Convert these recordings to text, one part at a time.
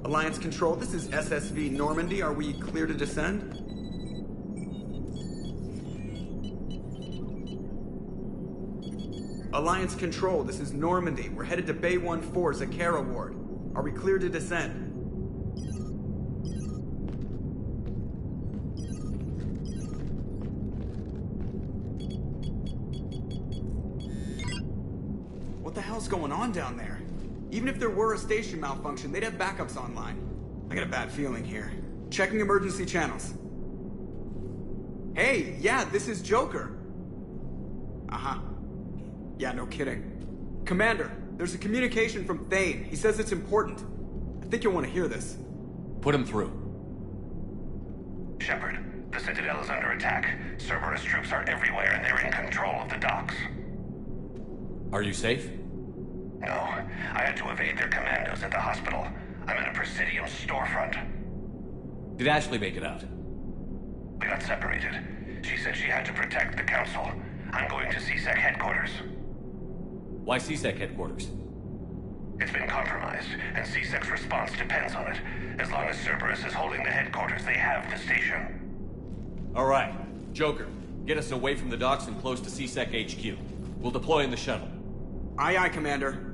Alliance Control, this is SSV Normandy. Are we clear to descend? Alliance Control, this is Normandy. We're headed to Bay 1-4, Zakara Ward. Are we clear to descend? What the hell's going on down there? Even if there were a station malfunction, they'd have backups online. I got a bad feeling here. Checking emergency channels. Hey, yeah, this is Joker. Uh-huh. Yeah, no kidding. Commander, there's a communication from Thane. He says it's important. I think you'll want to hear this. Put him through. Shepard, the Citadel is under attack. Cerberus troops are everywhere and they're in control of the docks. Are you safe? No, I had to evade their commandos at the hospital. I'm in a Presidium storefront. Did Ashley make it out? We got separated. She said she had to protect the Council. I'm going to CSEC headquarters. Why CSEC headquarters? It's been compromised, and CSEC's response depends on it. As long as Cerberus is holding the headquarters, they have the station. All right. Joker, get us away from the docks and close to CSEC HQ. We'll deploy in the shuttle. Aye, aye, Commander.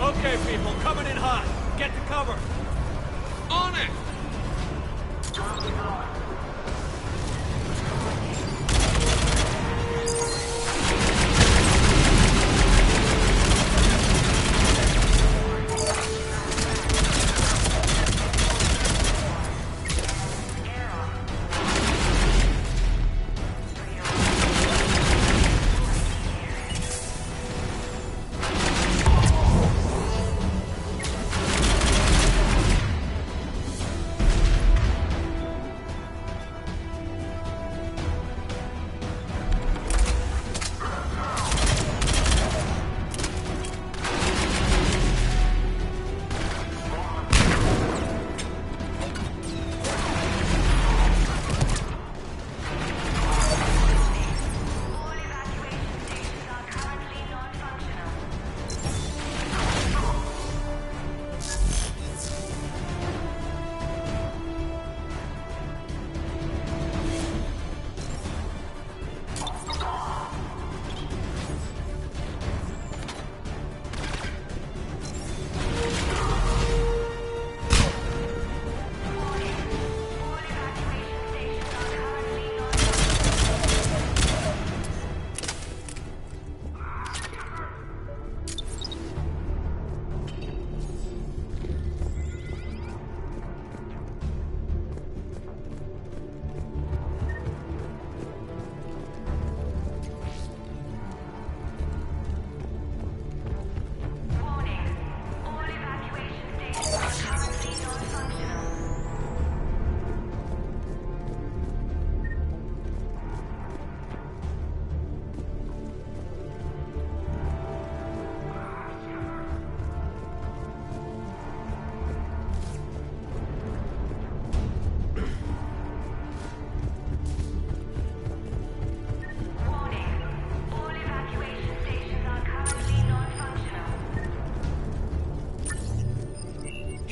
Okay, people, coming in hot. Get to cover. On it!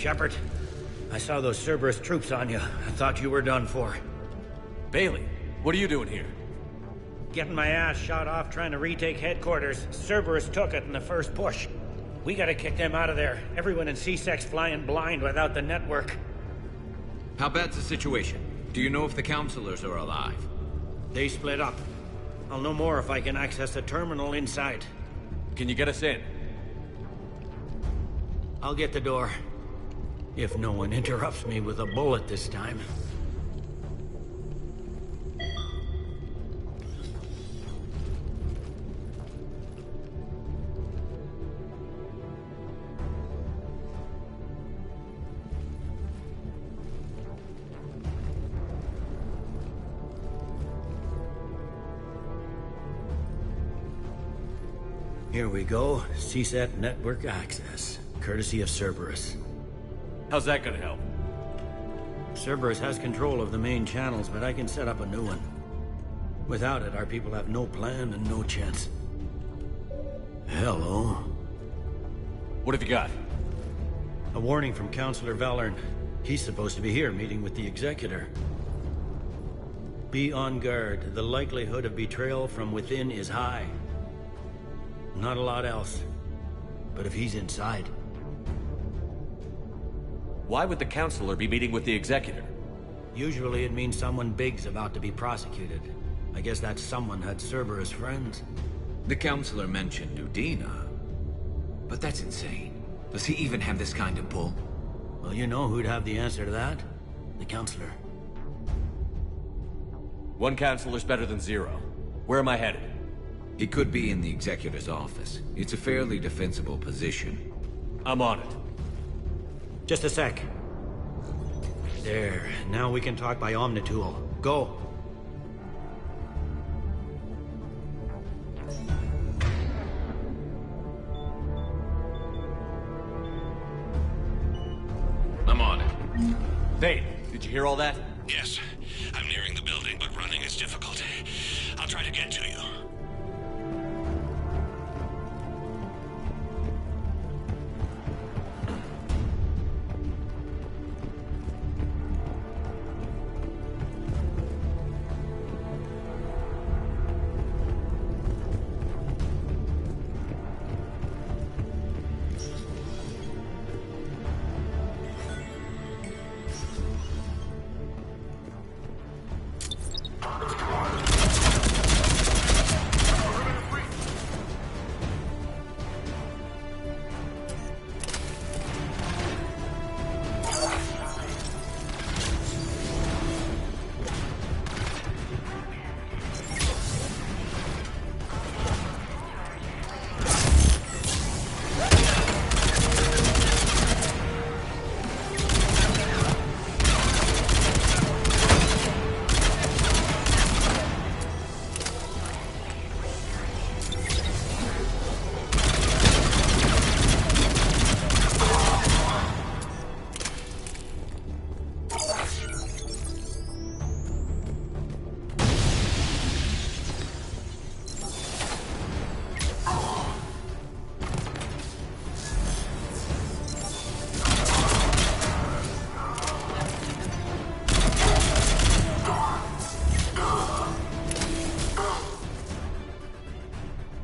Shepard, I saw those Cerberus troops on you. I thought you were done for. Bailey, what are you doing here? Getting my ass shot off trying to retake headquarters. Cerberus took it in the first push. We gotta kick them out of there. Everyone in C-Sec's flying blind without the network. How bad's the situation? Do you know if the counselors are alive? They split up. I'll know more if I can access the terminal inside. Can you get us in? I'll get the door. If no one interrupts me with a bullet this time. Here we go. CSAT network access, courtesy of Cerberus. How's that gonna help? Cerberus has control of the main channels, but I can set up a new one. Without it, our people have no plan and no chance. Hello. What have you got? A warning from Counselor Valern. He's supposed to be here meeting with the Executor. Be on guard. The likelihood of betrayal from within is high. Not a lot else. But if he's inside... Why would the Counselor be meeting with the Executor? Usually it means someone big's about to be prosecuted. I guess that someone had Cerberus friends. The counselor mentioned Udina. But that's insane. Does he even have this kind of pull? Well, you know who'd have the answer to that? The Counselor. One Counselor's better than zero. Where am I headed? He could be in the Executor's office. It's a fairly defensible position. I'm on it. Just a sec. There. Now we can talk by Omnitool. Go. I'm on it. Thane, did you hear all that? Yes, I'm nearing the building, but running is difficult. I'll try to get to you.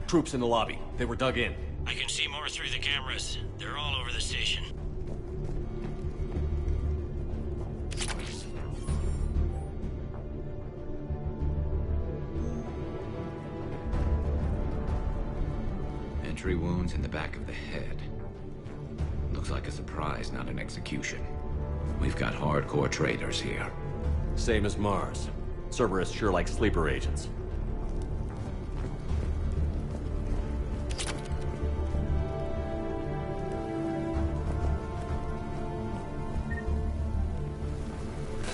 Troops in the lobby. They were dug in. I can see more through the cameras. They're all over the station. Entry wounds in the back of the head. Looks like a surprise, not an execution. We've got hardcore traitors here. Same as Mars. Cerberus sure likes sleeper agents.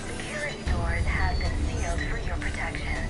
Security doors have been sealed for your protection.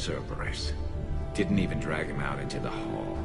Cerberus. Didn't even drag him out into the hall.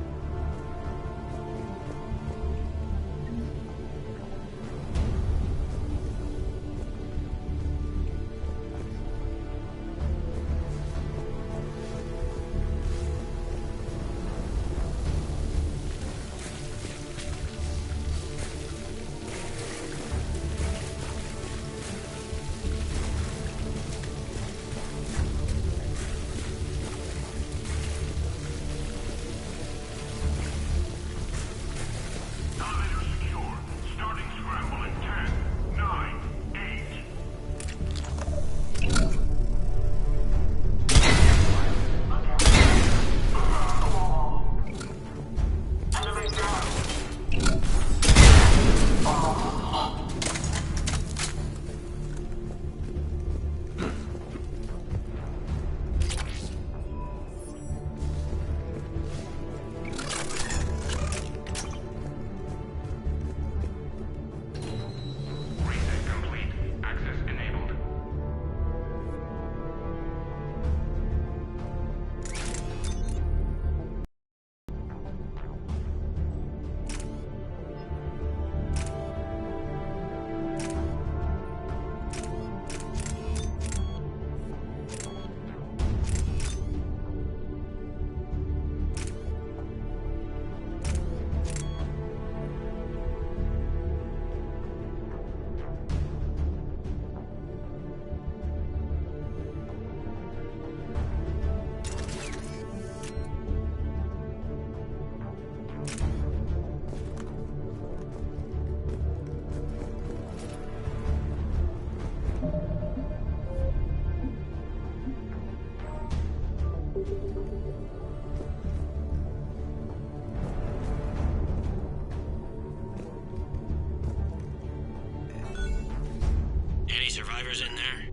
Any survivors in there?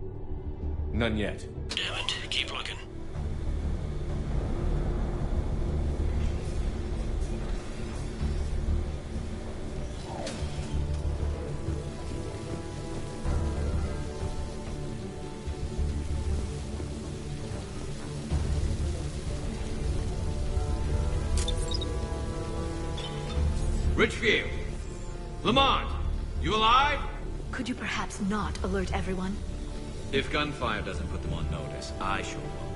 None yet. Damn it. Keep looking. Richfield! Lamont! You alive? Could you perhaps not alert everyone? If gunfire doesn't put them on notice, I sure won't.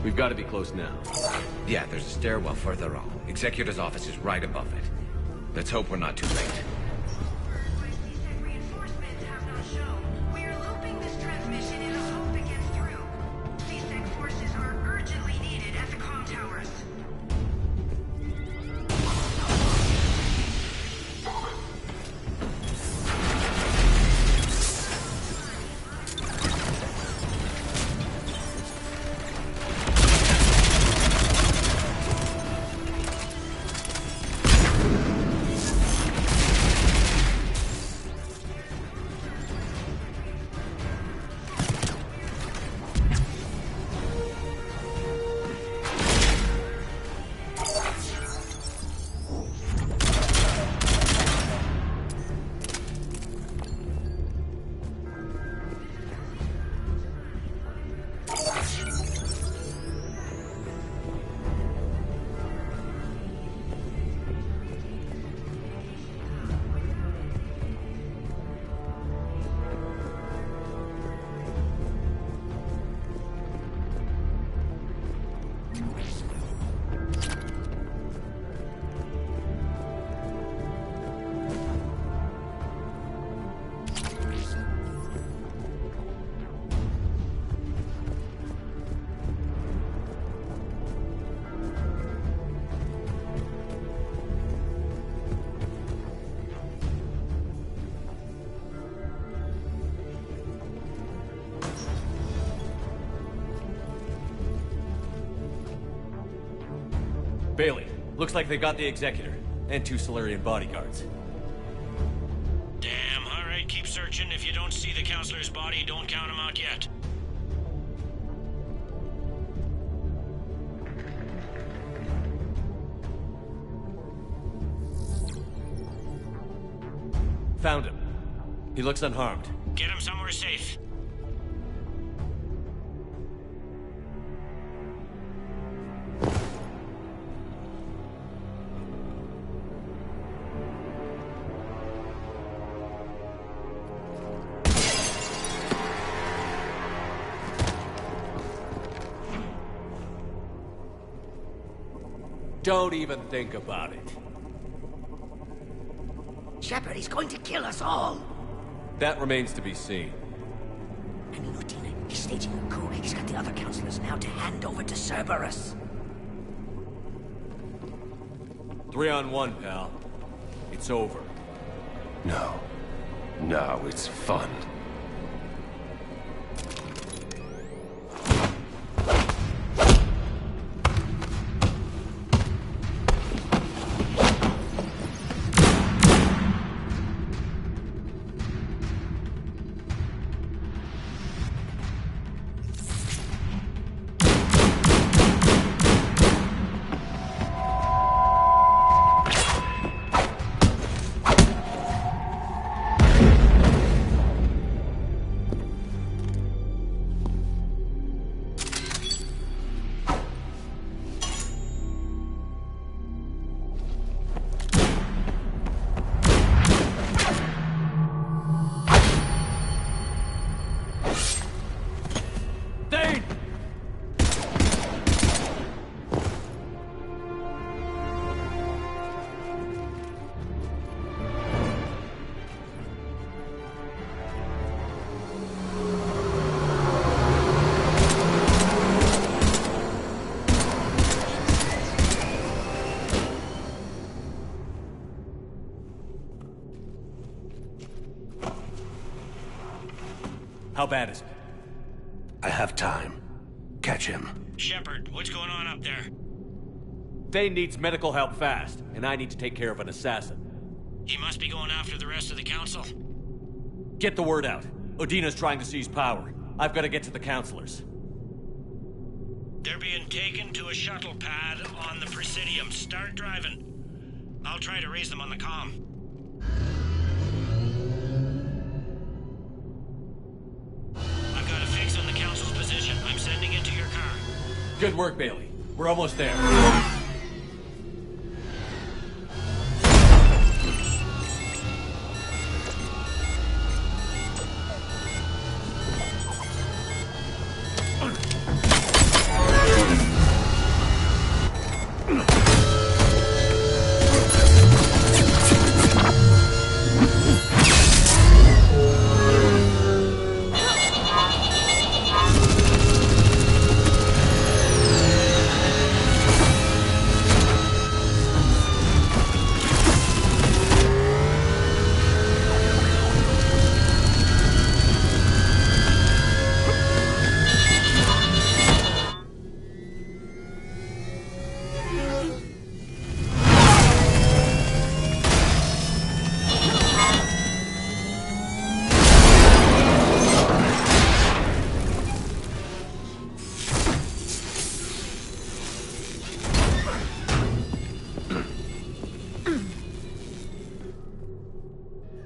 We've got to be close now. Yeah, there's a stairwell further on. Executor's office is right above it. Let's hope we're not too late. Reinforcements have not shown. We are looping this transmission in the hope it gets through. C-Sec forces are urgently needed at the comm towers. Bailey, looks like they've got the Executor, and 2 Solarian bodyguards. Damn, alright, keep searching. If you don't see the counselor's body, don't count him out yet. Found him. He looks unharmed. Get him somewhere safe. Don't even think about it. Shepard, he's going to kill us all. That remains to be seen. I mean, Mordin, he's staging a coup. He's got the other counselors now to hand over to Cerberus. 3-on-1, pal. It's over. No. No, it's fun. How bad is it? I have time. Catch him. Shepard, what's going on up there? Thane needs medical help fast, and I need to take care of an assassin. He must be going after the rest of the council. Get the word out. Odina's trying to seize power. I've got to get to the counselors. They're being taken to a shuttle pad on the Presidium. Start driving. I'll try to raise them on the comm. I've got a fix on the council's position. I'm sending it to your car. Good work, Bailey. We're almost there.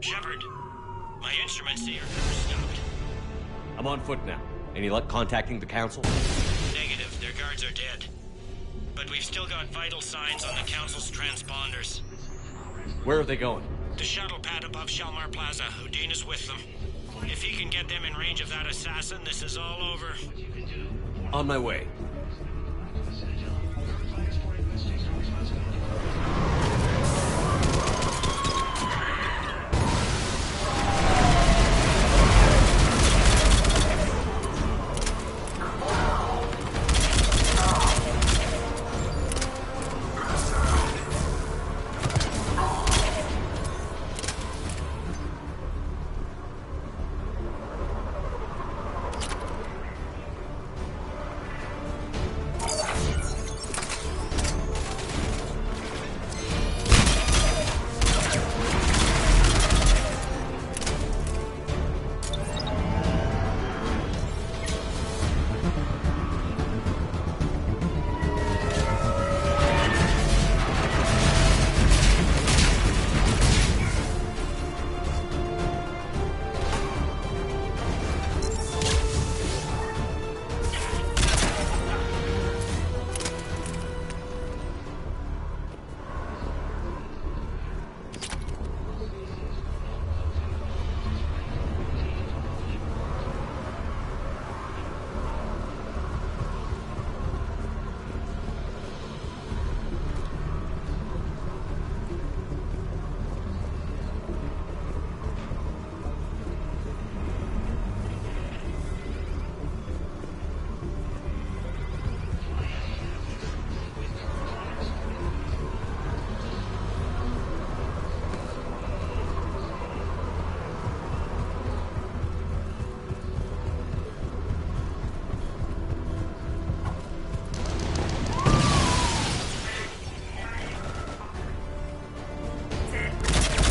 Shepard, my instruments see your car stopped. I'm on foot now. Any luck contacting the Council? Negative. Their guards are dead. But we've still got vital signs on the Council's transponders. Where are they going? The shuttle pad above Shalmar Plaza. Houdin is with them. If he can get them in range of that assassin, this is all over. On my way.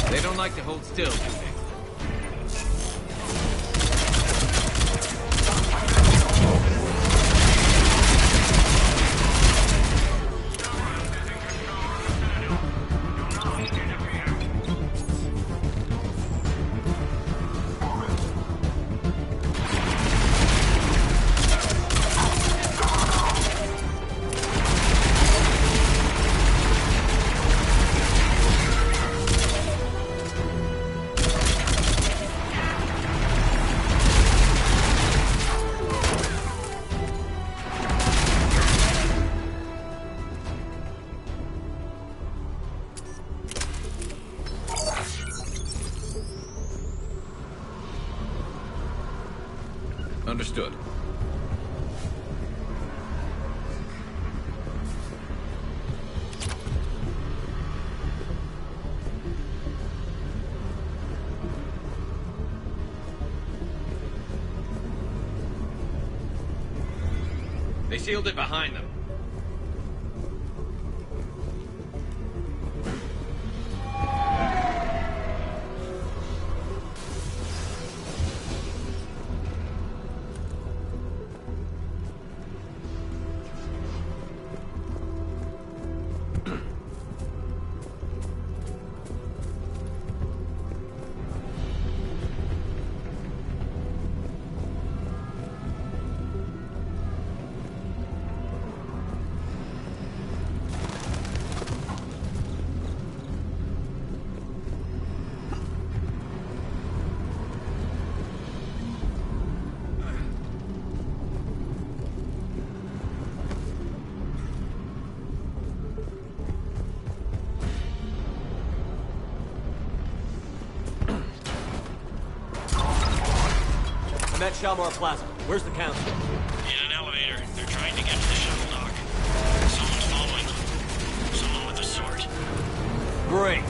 They don't like to hold still, do they? Understood. They sealed it behind them. I'm at Shalmar Plaza. Where's the Council? In an elevator. They're trying to get to the shuttle dock. Someone's following them. Someone with a sword. Great.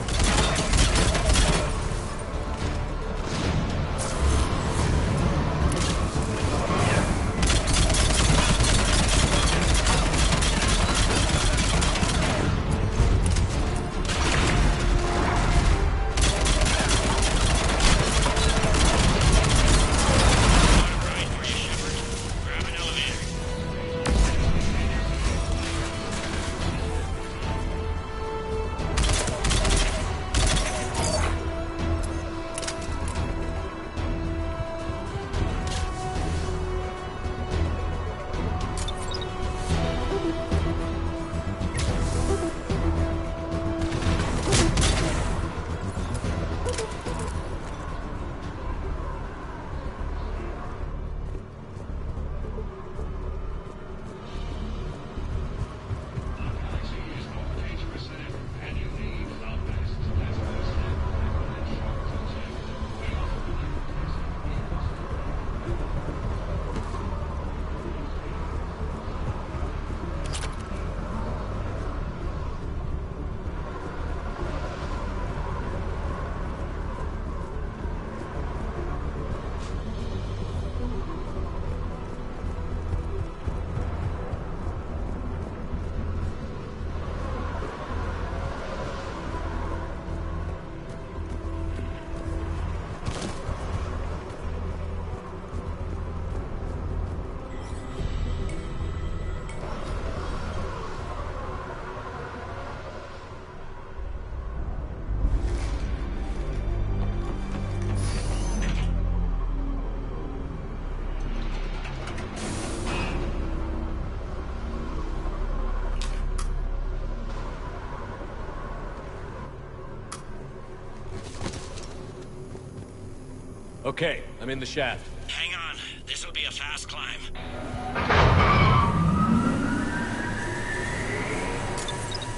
Okay, I'm in the shaft. Hang on. This'll be a fast climb.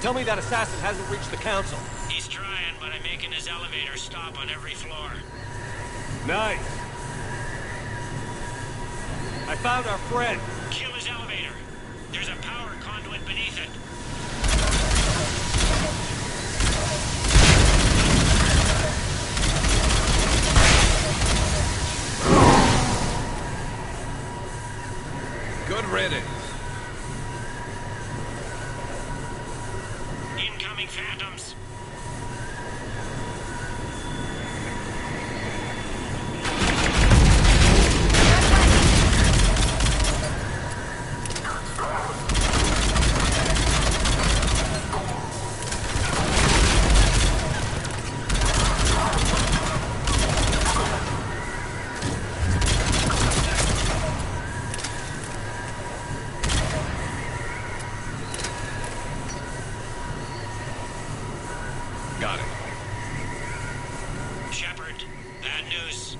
Tell me that assassin hasn't reached the council. He's trying, but I'm making his elevator stop on every floor. Nice. I found our friend. Kill his elevator. There's a power conduit beneath it. Good riddance. Incoming phantoms. Got it. Shepard, bad news.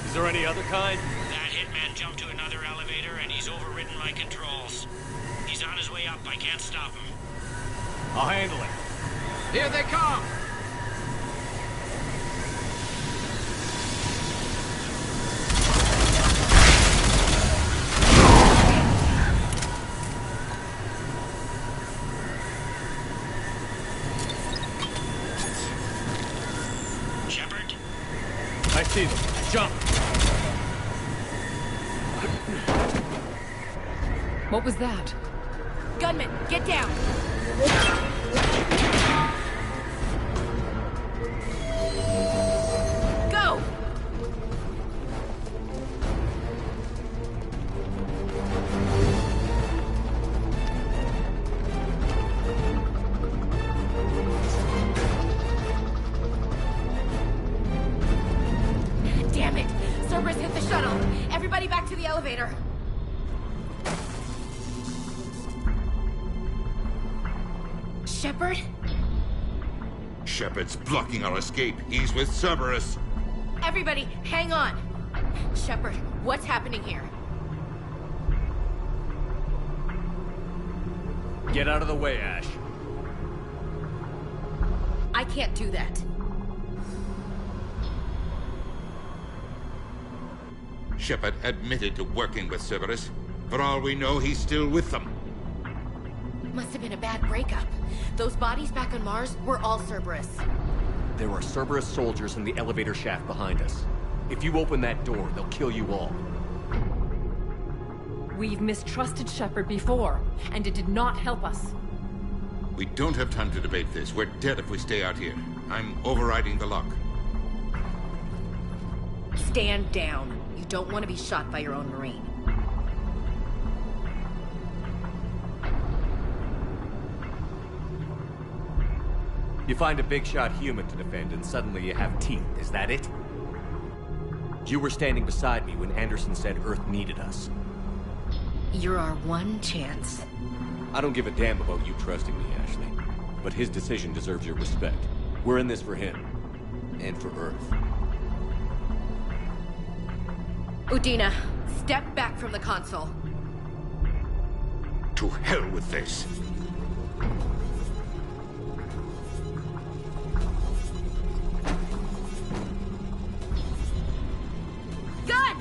Is there any other kind? That hitman jumped to another elevator and he's overridden my controls. He's on his way up. I can't stop him. I'll handle it. Here they come! Shepard? I see them. Jump! What was that? Gunman, get down! Go! Damn it! Cerberus hit the shuttle! Everybody back to the elevator! Shepard? Shepard's blocking our escape. He's with Cerberus. Everybody, hang on! Shepard, what's happening here? Get out of the way, Ash. I can't do that. Shepard admitted to working with Cerberus. For all we know, he's still with them. Must have been a bad breakup. Those bodies back on Mars were all Cerberus. There are Cerberus soldiers in the elevator shaft behind us. If you open that door, they'll kill you all. We've mistrusted Shepard before, and it did not help us. We don't have time to debate this. We're dead if we stay out here. I'm overriding the lock. Stand down. You don't want to be shot by your own Marine. You find a big shot human to defend, and suddenly you have teeth. Is that it? You were standing beside me when Anderson said Earth needed us. You're our one chance. I don't give a damn about you trusting me, Ashley. But his decision deserves your respect. We're in this for him. And for Earth. Udina, step back from the console. To hell with this. Gun!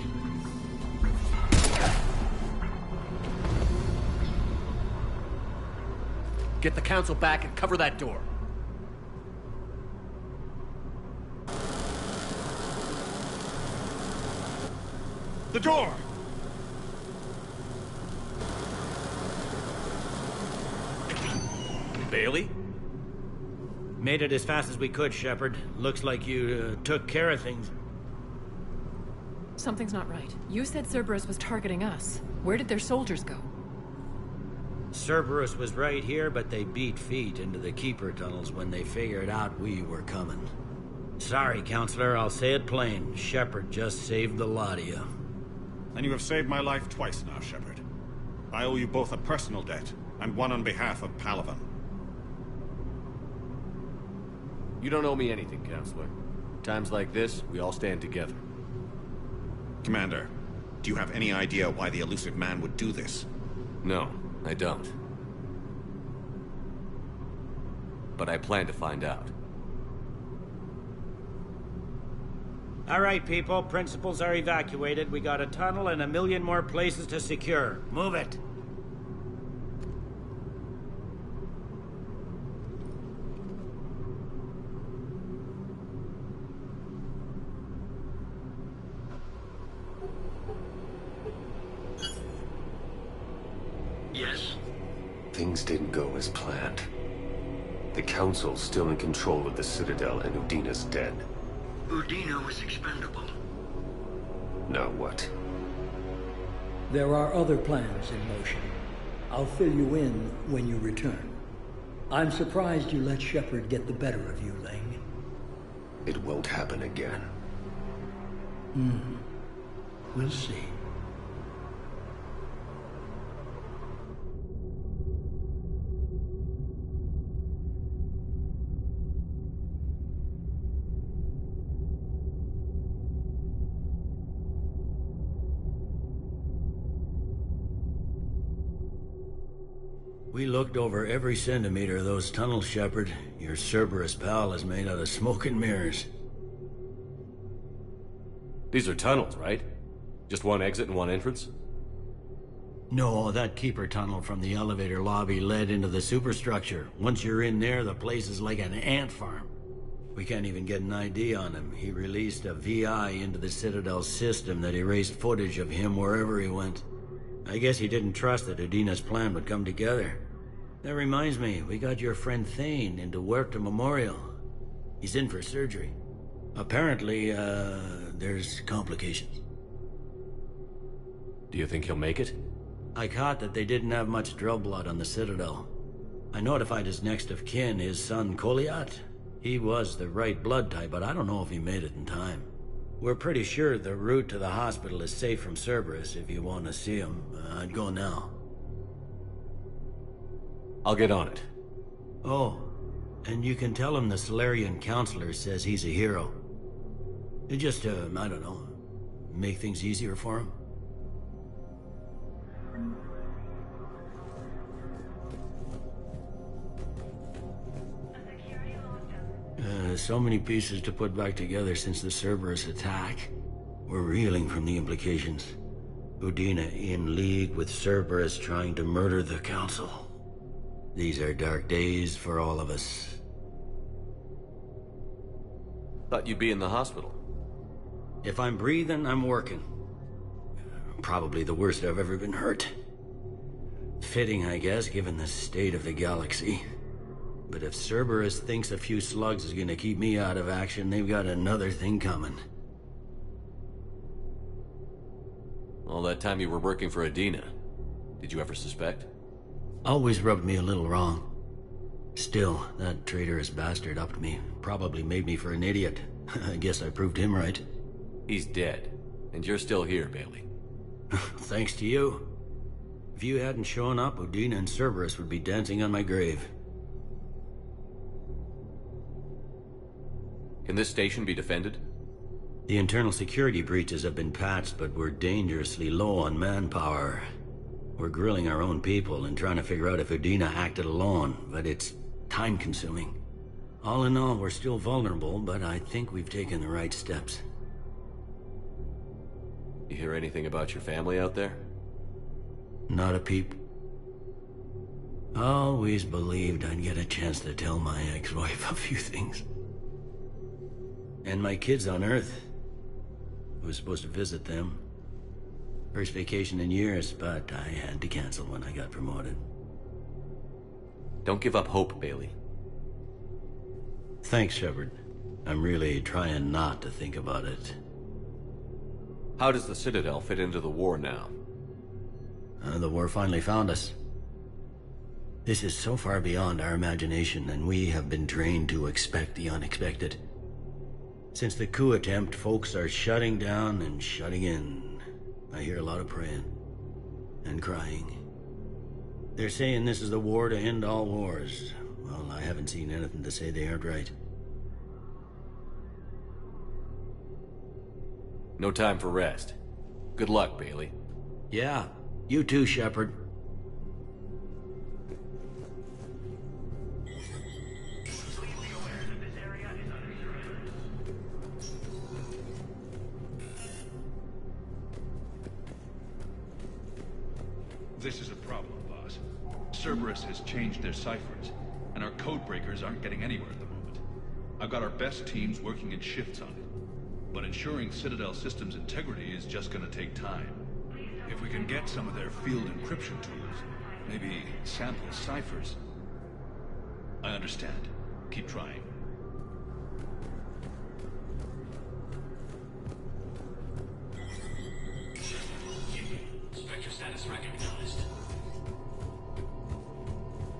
Get the council back and cover that door. The door! Bailey? Made it as fast as we could, Shepard. Looks like you took care of things. Something's not right. You said Cerberus was targeting us. Where did their soldiers go? Cerberus was right here, but they beat feet into the Keeper tunnels when they figured out we were coming. Sorry, Counselor, I'll say it plain. Shepard just saved the lot of you. And you have saved my life twice now, Shepard. I owe you both a personal debt, and one on behalf of Palaven. You don't owe me anything, Counselor. Times like this, we all stand together. Commander, do you have any idea why the elusive man would do this? No, I don't. But I plan to find out. All right, people. Principals are evacuated. We got a tunnel and 1 million more places to secure. Move it. Yes? Things didn't go as planned. The Council's still in control of the Citadel and Udina's dead. Udina was expendable. Now what? There are other plans in motion. I'll fill you in when you return. I'm surprised you let Shepard get the better of you, Ling. It won't happen again. We'll see. We looked over every centimeter of those tunnels, Shepard. Your Cerberus pal is made out of smoke and mirrors. These are tunnels, right? Just one exit and one entrance? No, that keeper tunnel from the elevator lobby led into the superstructure. Once you're in there, the place is like an ant farm. We can't even get an ID on him. He released a VI into the Citadel's system that erased footage of him wherever he went. I guess he didn't trust that Udina's plan would come together. That reminds me, we got your friend Thane into Huerta Memorial. He's in for surgery. Apparently, there's complications. Do you think he'll make it? I caught that they didn't have much drill blood on the Citadel. I notified his next of kin, his son Koliat. He was the right blood type, but I don't know if he made it in time. We're pretty sure the route to the hospital is safe from Cerberus. If you want to see him, I'd go now. I'll get on it. Oh, and you can tell him the Solarian Counselor says he's a hero. Just, I don't know, make things easier for him. So many pieces to put back together since the Cerberus attack. We're reeling from the implications. Udina in league with Cerberus trying to murder the Council. These are dark days for all of us. Thought you'd be in the hospital. If I'm breathing, I'm working. Probably the worst I've ever been hurt. Fitting, I guess, given the state of the galaxy. But if Cerberus thinks a few slugs is gonna keep me out of action, they've got another thing coming. All that time you were working for Udina, did you ever suspect? Always rubbed me a little wrong. Still, that traitorous bastard upped me. Probably made me for an idiot. I guess I proved him right. He's dead, and you're still here, Bailey. Thanks to you. If you hadn't shown up, Udina and Cerberus would be dancing on my grave. Can this station be defended? The internal security breaches have been patched, but we're dangerously low on manpower. We're grilling our own people and trying to figure out if Udina acted alone, but it's time-consuming. All in all, we're still vulnerable, but I think we've taken the right steps. You hear anything about your family out there? Not a peep. Always believed I'd get a chance to tell my ex-wife a few things. And my kids on Earth. I was supposed to visit them. First vacation in years, but I had to cancel when I got promoted. Don't give up hope, Bailey. Thanks, Shepard. I'm really trying not to think about it. How does the Citadel fit into the war now? The war finally found us. This is so far beyond our imagination, and we have been trained to expect the unexpected. Since the coup attempt, folks are shutting down and shutting in. I hear a lot of praying. And crying. They're saying this is the war to end all wars. Well, I haven't seen anything to say they aren't right. No time for rest. Good luck, Bailey. Yeah, you too, Shepard. This is a problem, boss. Cerberus has changed their ciphers, and our code breakers aren't getting anywhere at the moment. I've got our best teams working in shifts on it, but ensuring Citadel systems integrity is just gonna take time. If we can get some of their field encryption tools, maybe sample ciphers. I understand. Keep trying. Spectre status recognized.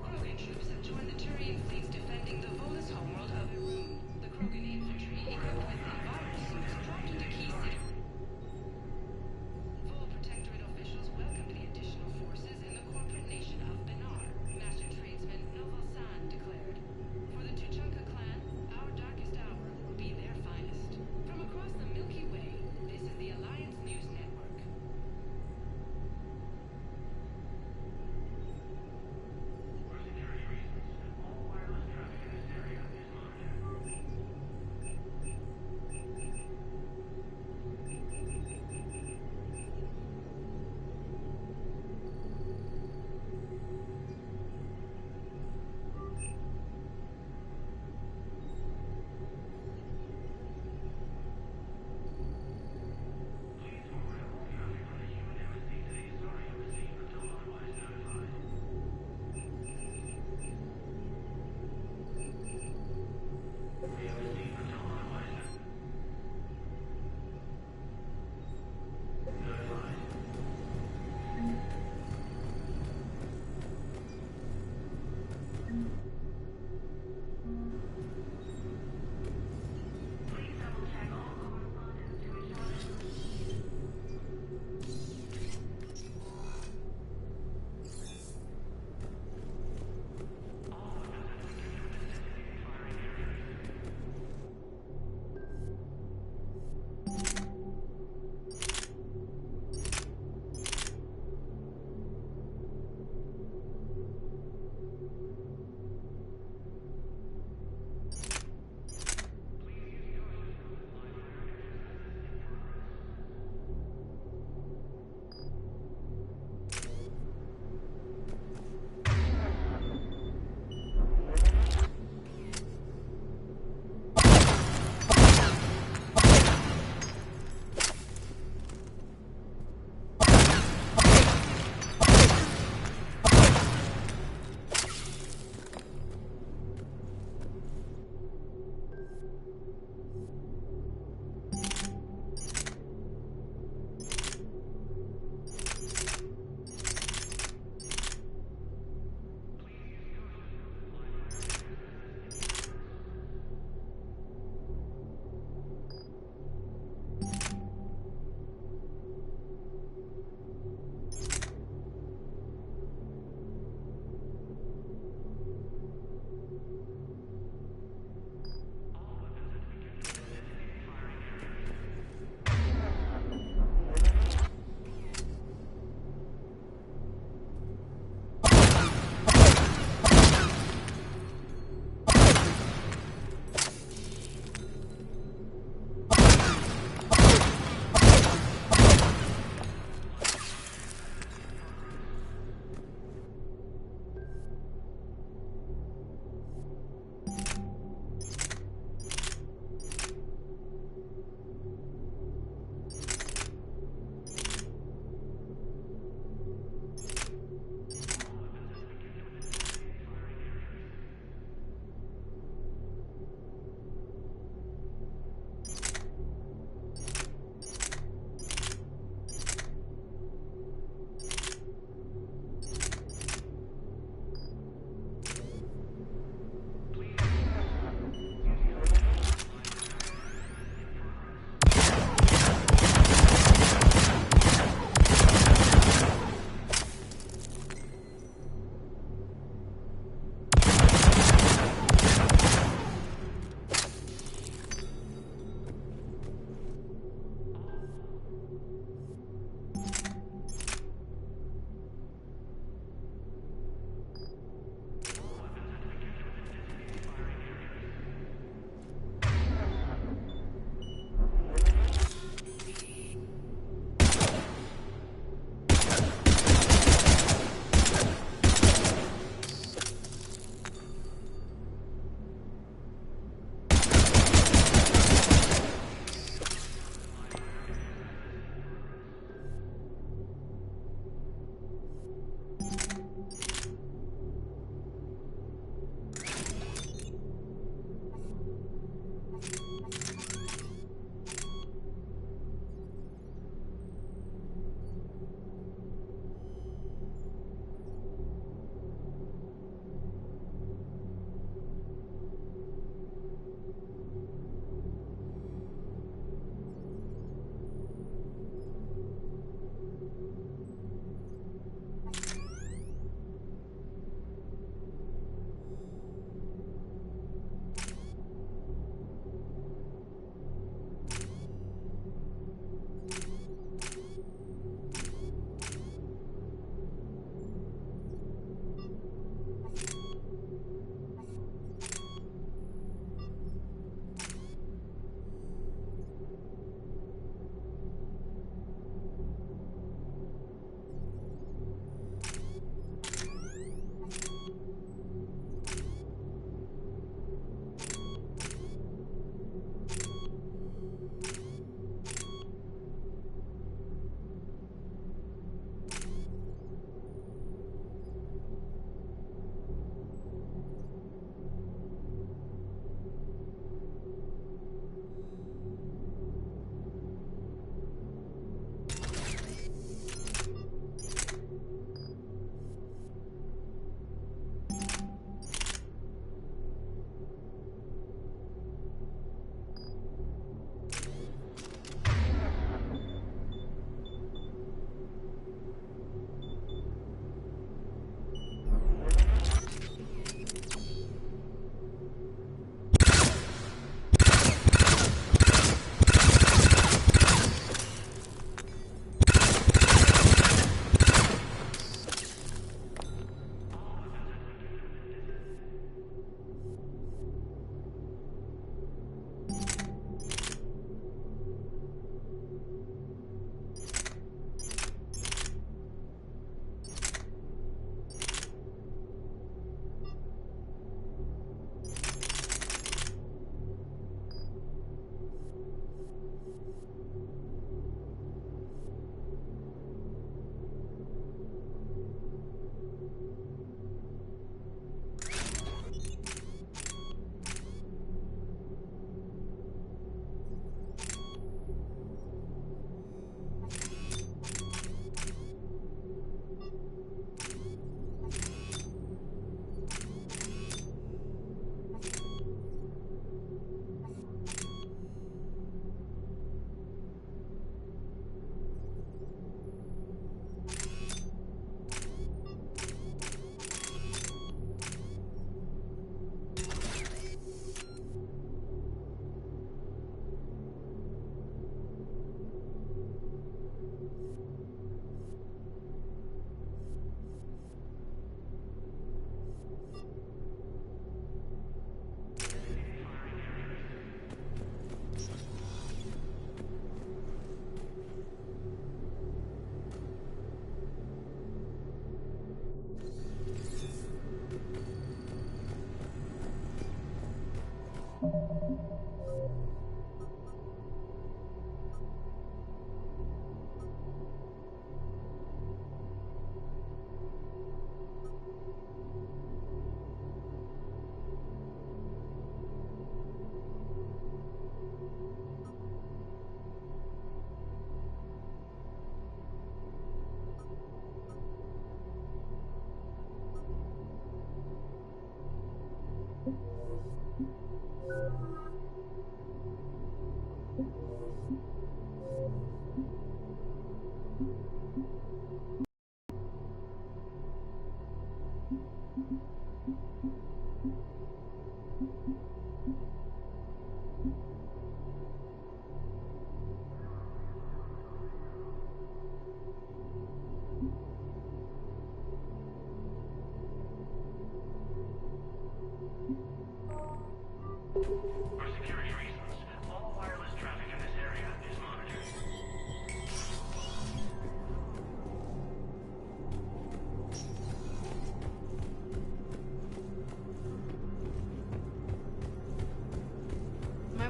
Krogan troops have joined the Turian fleets defending the Volus homeworld of Irun. The Krogan infantry, equipped with environment suits, dropped into key cities. Vol Protectorate officials welcomed the additional forces in the corporate nation of Benar. Master tradesman Noval San declared. For the Tuchanka clan,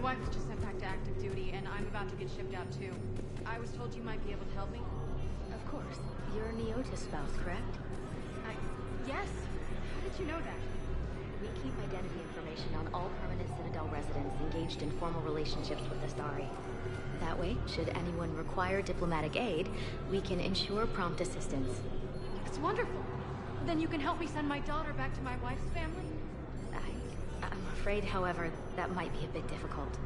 wife was just sent back to active duty, and I'm about to get shipped out too. I was told you might be able to help me. Of course. You're Neota's spouse, correct? Yes. How did you know that? We keep identity information on all permanent Citadel residents engaged in formal relationships with Asari. That way, should anyone require diplomatic aid, we can ensure prompt assistance. It's wonderful. Then you can help me send my daughter back to my wife's family? I'm afraid, however, that might be a bit difficult.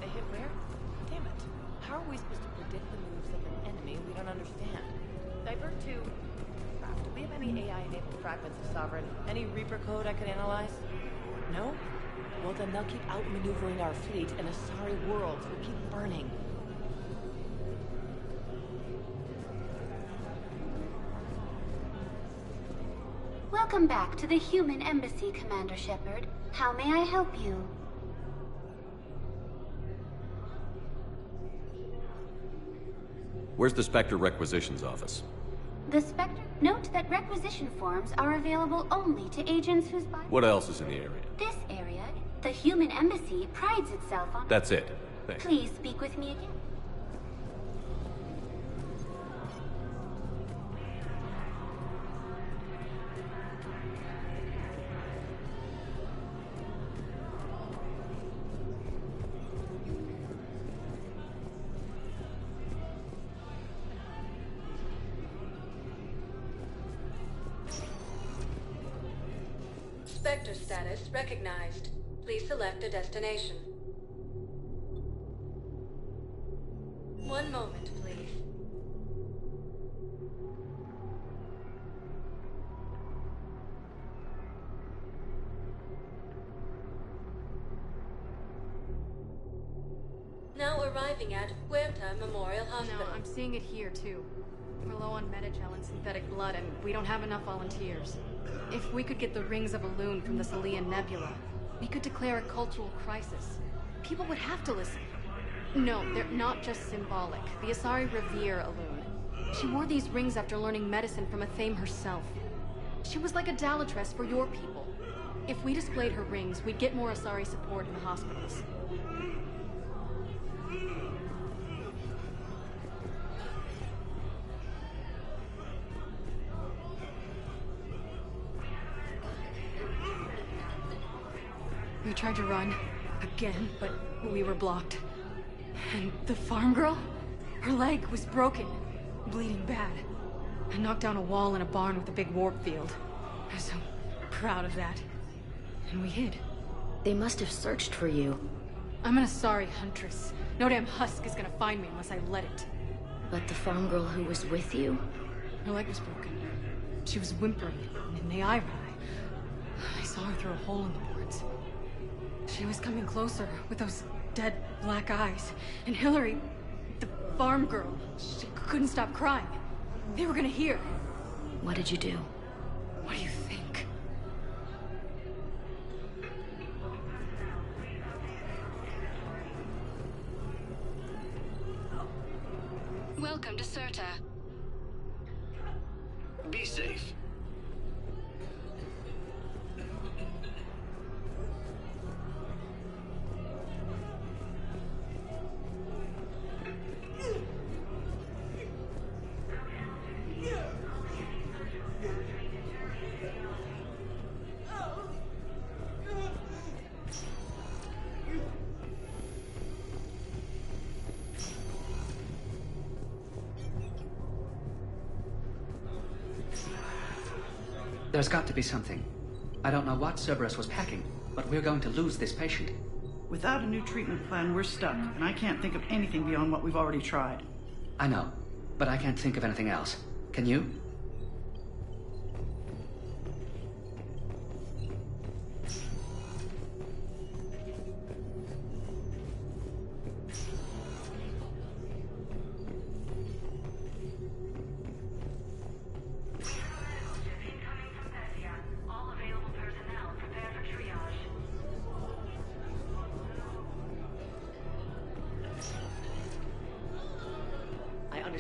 They hit where? Damn it. How are we supposed to predict the moves of an enemy we don't understand? Divert to... Do we have any AI-enabled fragments of Sovereign? Any Reaper code I could analyze? No? Well, then they'll keep outmaneuvering our fleet, and Asari worlds will keep burning. Welcome back to the human embassy, Commander Shepard. How may I help you? Where's the Spectre Requisitions Office? The Spectre? Note that requisition forms are available only to agents whose body... What else is in the area? This area, the human embassy, prides itself on... That's it. Thanks. Please speak with me again. Spectre status recognized. Please select a destination. One moment, please. Now arriving at Huerta Memorial Hospital. No, I'm seeing it here too. We're low on metagel and synthetic blood, and we don't have enough volunteers. If we could get the rings of Elune from the Salian Nebula, we could declare a cultural crisis. People would have to listen. No, they're not just symbolic. The Asari revere Elune. She wore these rings after learning medicine from Athame herself. She was like a Dalatress for your people. If we displayed her rings, we'd get more Asari support in the hospitals. We tried to run, again, but we were blocked. And the farm girl? Her leg was broken, bleeding bad. I knocked down a wall in a barn with a big warp field. I was so proud of that. And we hid. They must have searched for you. I'm an Asari huntress. No damn husk is gonna find me unless I let it. But the farm girl who was with you? Her leg was broken. She was whimpering, and in the eye I saw her through a hole in the boards. She was coming closer with those dead black eyes. And Hillary, the farm girl, she couldn't stop crying. They were gonna hear. What did you do? What do you think? Welcome to Serta. Be safe. There's got to be something. I don't know what Cerberus was packing, but we're going to lose this patient. Without a new treatment plan, we're stuck, and I can't think of anything beyond what we've already tried. I know, but I can't think of anything else. Can you?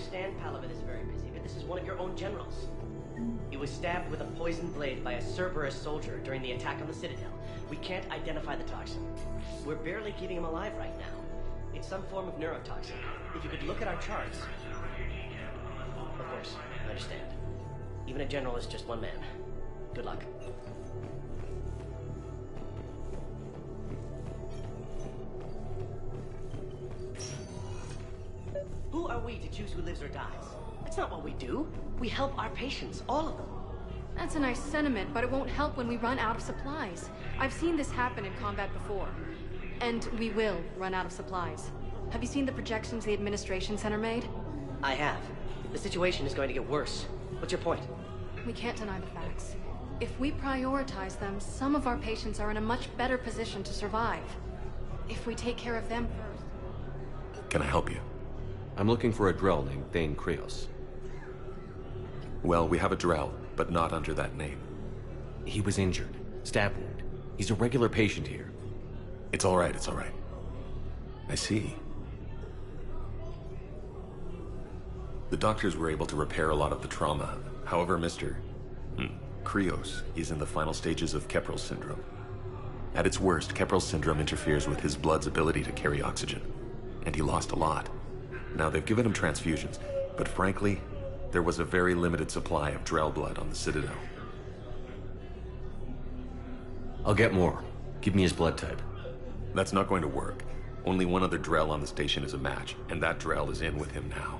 understand Palaven is very busy, but this is one of your own generals. He was stabbed with a poisoned blade by a Cerberus soldier during the attack on the Citadel. We can't identify the toxin. We're barely keeping him alive right now. It's some form of neurotoxin. If you could look at our charts... Of course, I understand. Even a general is just one man. Good luck. Who are we to choose who lives or dies? That's not what we do. We help our patients, all of them. That's a nice sentiment, but it won't help when we run out of supplies. I've seen this happen in combat before. And we will run out of supplies. Have you seen the projections the Administration Center made? I have. The situation is going to get worse. What's your point? We can't deny the facts. If we prioritize them, some of our patients are in a much better position to survive. If we take care of them first. Can I help you? I'm looking for a Drell named Thane Krios. Well, we have a Drell, but not under that name. He was injured. Stab wound. He's a regular patient here. It's all right, it's all right. I see. The doctors were able to repair a lot of the trauma. However, Mr. Krios is in the final stages of Keprel's syndrome. At its worst, Keprel's syndrome interferes with his blood's ability to carry oxygen. And he lost a lot. Now, they've given him transfusions, but frankly, there was a very limited supply of Drell blood on the Citadel. I'll get more. Give me his blood type. That's not going to work. Only one other Drell on the station is a match, and that Drell is in with him now.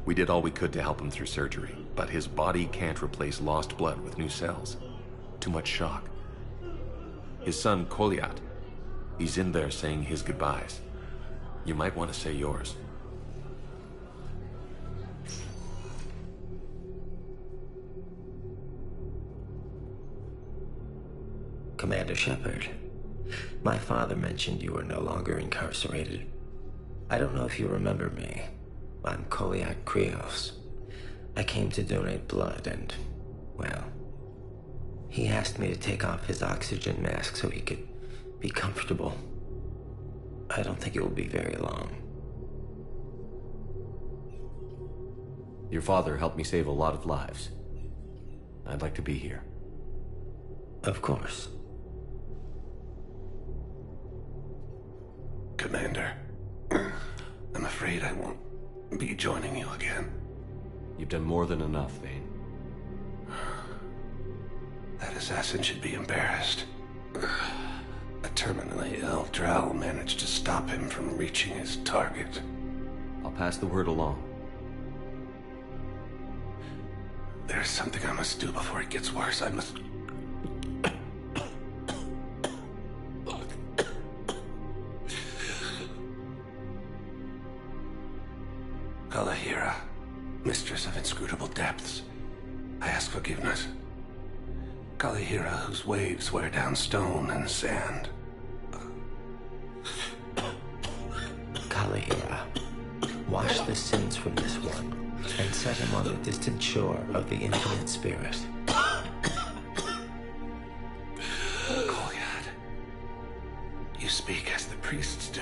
We did all we could to help him through surgery, but his body can't replace lost blood with new cells. Too much shock. His son, Koliat, he's in there saying his goodbyes. You might want to say yours. Commander Shepard, my father mentioned you were no longer incarcerated. I don't know if you remember me. I'm Koliak Krios. I came to donate blood and, well, he asked me to take off his oxygen mask so he could be comfortable. I don't think it will be very long. Your father helped me save a lot of lives. I'd like to be here. Of course. Commander, I'm afraid I won't be joining you again. You've done more than enough, Thane. That assassin should be embarrassed. A terminally ill Drell managed to stop him from reaching his target. I'll pass the word along. There's something I must do before it gets worse. I must... Kalahira, mistress of inscrutable depths, I ask forgiveness. Kalahira, whose waves wear down stone and sand. Kalahira, wash the sins from this one, and set him on the distant shore of the infinite spirit. Kolyad, you speak as the priests do.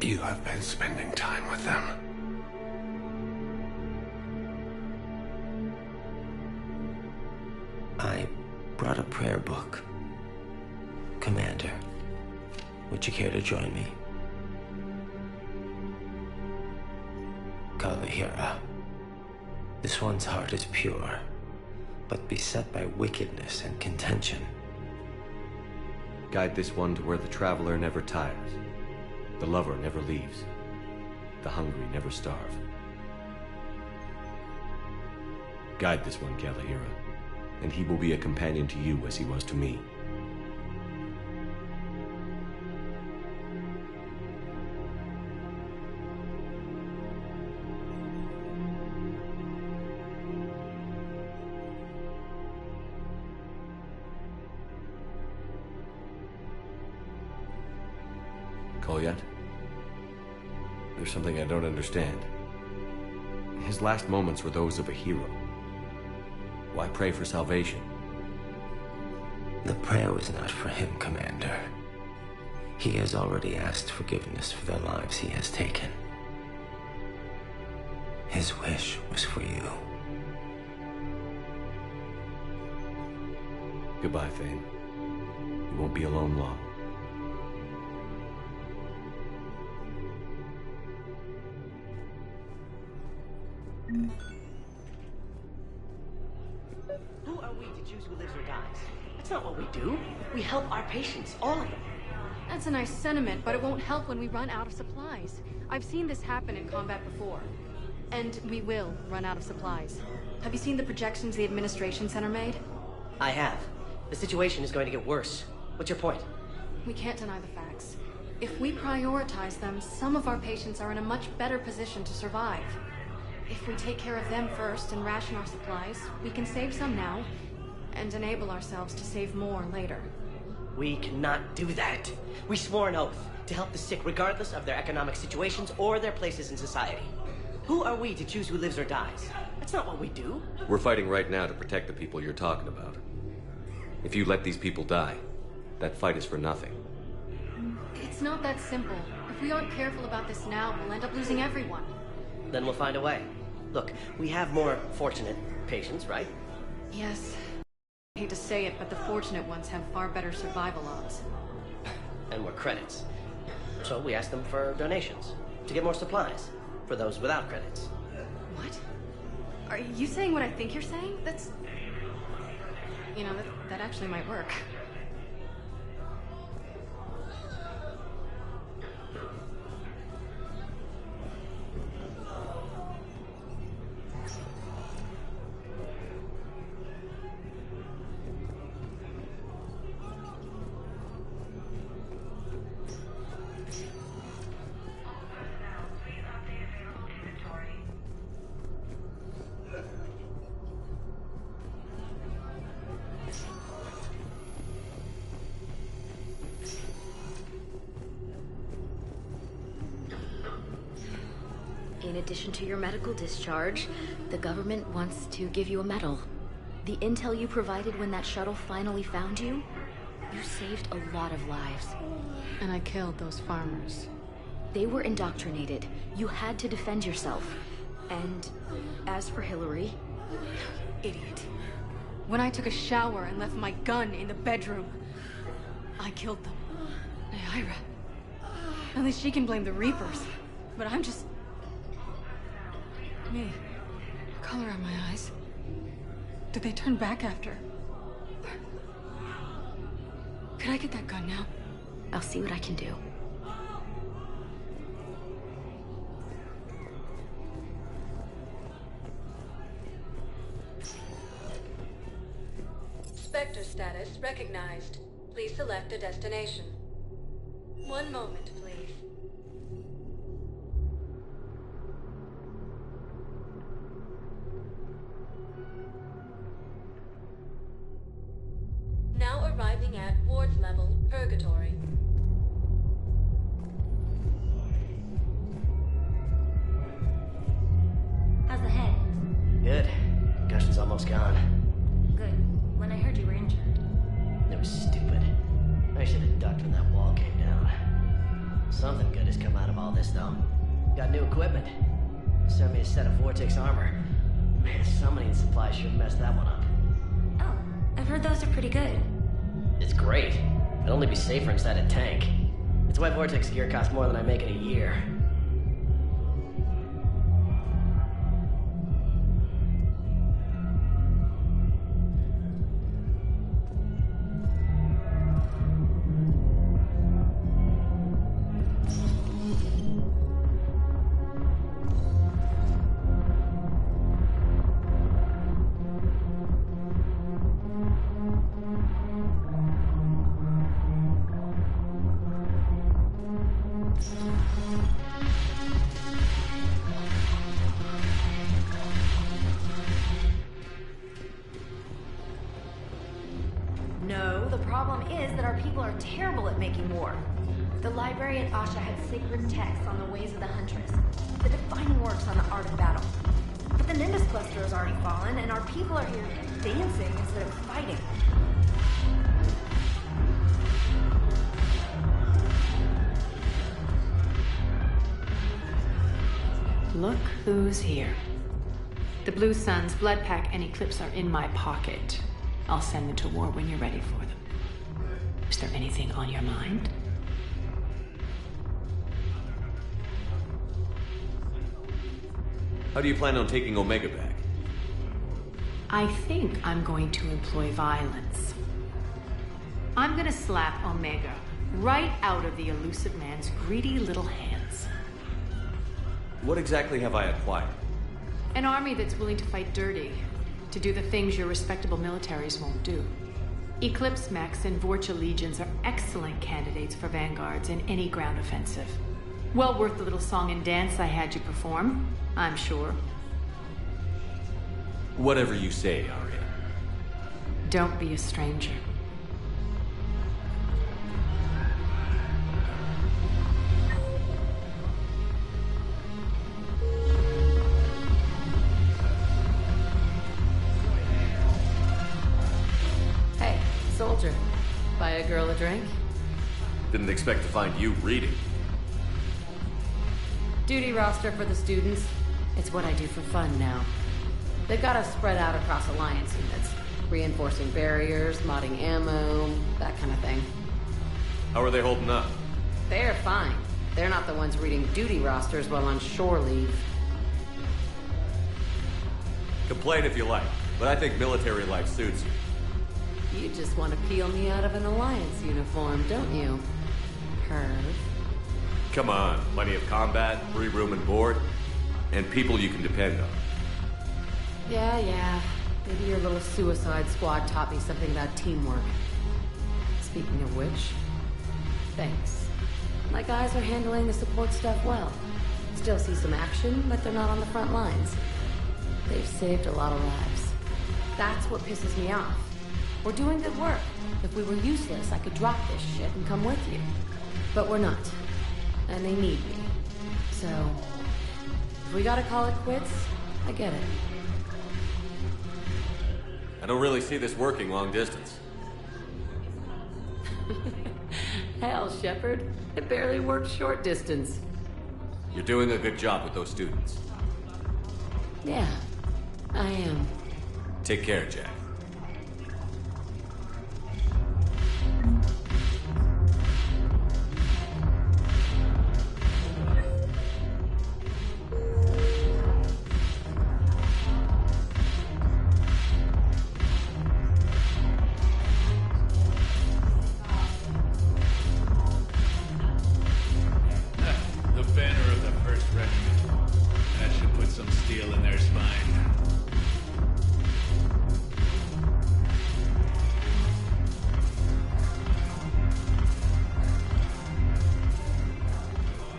You have been spending time with them. I brought a prayer book. Commander, would you care to join me? Kalahira, this one's heart is pure, but beset by wickedness and contention. Guide this one to where the traveler never tires. The lover never leaves. The hungry never starve. Guide this one, Kalahira, and he will be a companion to you as he was to me. Kolyat? There's something I don't understand. His last moments were those of a hero. Why pray for salvation? The prayer was not for him, Commander. He has already asked forgiveness for the lives he has taken. His wish was for you. Goodbye, Thane. You won't be alone long. Who are we to choose who lives or dies? That's not what we do. We help our patients, all of them. That's a nice sentiment, but it won't help when we run out of supplies. I've seen this happen in combat before. And we will run out of supplies. Have you seen the projections the administration center made? I have. The situation is going to get worse. What's your point? We can't deny the facts. If we prioritize them, some of our patients are in a much better position to survive. If we take care of them first and ration our supplies, we can save some now, and enable ourselves to save more later. We cannot do that. We swore an oath to help the sick regardless of their economic situations or their places in society. Who are we to choose who lives or dies? That's not what we do. We're fighting right now to protect the people you're talking about. If you let these people die, that fight is for nothing. It's not that simple. If we aren't careful about this now, we'll end up losing everyone. Then we'll find a way. Look, we have more fortunate patients, right? Yes. I hate to say it, but the fortunate ones have far better survival odds. And more credits. So we ask them for donations, to get more supplies, for those without credits. What? Are you saying what I think you're saying? That's... You know, that actually might work. In addition to your medical discharge, the government wants to give you a medal. The intel you provided when that shuttle finally found you, you saved a lot of lives. And I killed those farmers. They were indoctrinated. You had to defend yourself. And as for Hillary... Idiot. When I took a shower and left my gun in the bedroom, I killed them. Naira. At least she can blame the Reapers. But I'm just... me. Color on my eyes. Did they turn back after? Could I get that gun now? I'll see what I can do. Spectre status recognized. Please select a destination. One moment, please. Now arriving at ward level, Purgatory. How's the head? Good. Concussion's almost gone. Good. When I heard you were injured. It was stupid. I should have ducked when that wall came down. Something good has come out of all this, though. Got new equipment. Sent me a set of Vortex armor. Man, summoning supplies sure messed that one up. Oh, I've heard those are pretty good. It's great. It'd only be safer inside a tank. It's why Vortex gear costs more than I make in a year. No, the problem is that our people are terrible at making war. The library at Asha had sacred texts on the ways of the Huntress, the defining works on the art of battle. But the Nimbus cluster has already fallen, and our people are here dancing instead of fighting. Look who's here. The Blue Suns, Blood Pack, and Eclipse are in my pocket. I'll send them to war when you're ready for them. Is there anything on your mind? How do you plan on taking Omega back? I think I'm going to employ violence. I'm gonna slap Omega right out of the elusive man's greedy little hands. What exactly have I acquired? An army that's willing to fight dirty, to do the things your respectable militaries won't do. Eclipse mechs and Vorcha legions are excellent candidates for vanguards in any ground offensive. Well worth the little song and dance I had you perform, I'm sure. Whatever you say, Arya. Don't be a stranger. Hey, soldier. Buy a girl a drink? Didn't expect to find you reading. Duty roster for the students. It's what I do for fun now. They've got us spread out across Alliance units. Reinforcing barriers, modding ammo, that kind of thing. How are they holding up? They're fine. They're not the ones reading duty rosters while on shore leave. Complain if you like, but I think military life suits you. You just want to peel me out of an Alliance uniform, don't you? Perv. Come on, plenty of combat, free room and board, and people you can depend on. Yeah. Maybe your little suicide squad taught me something about teamwork. Speaking of which, thanks. My guys are handling the support stuff well. Still see some action, but they're not on the front lines. They've saved a lot of lives. That's what pisses me off. We're doing good work. If we were useless, I could drop this shit and come with you. But we're not. And they need me. So, if we gotta call it quits, I get it. I don't really see this working long distance. Hell, Shepard. It barely works short distance. You're doing a good job with those students. Yeah, I am. Take care, Jack.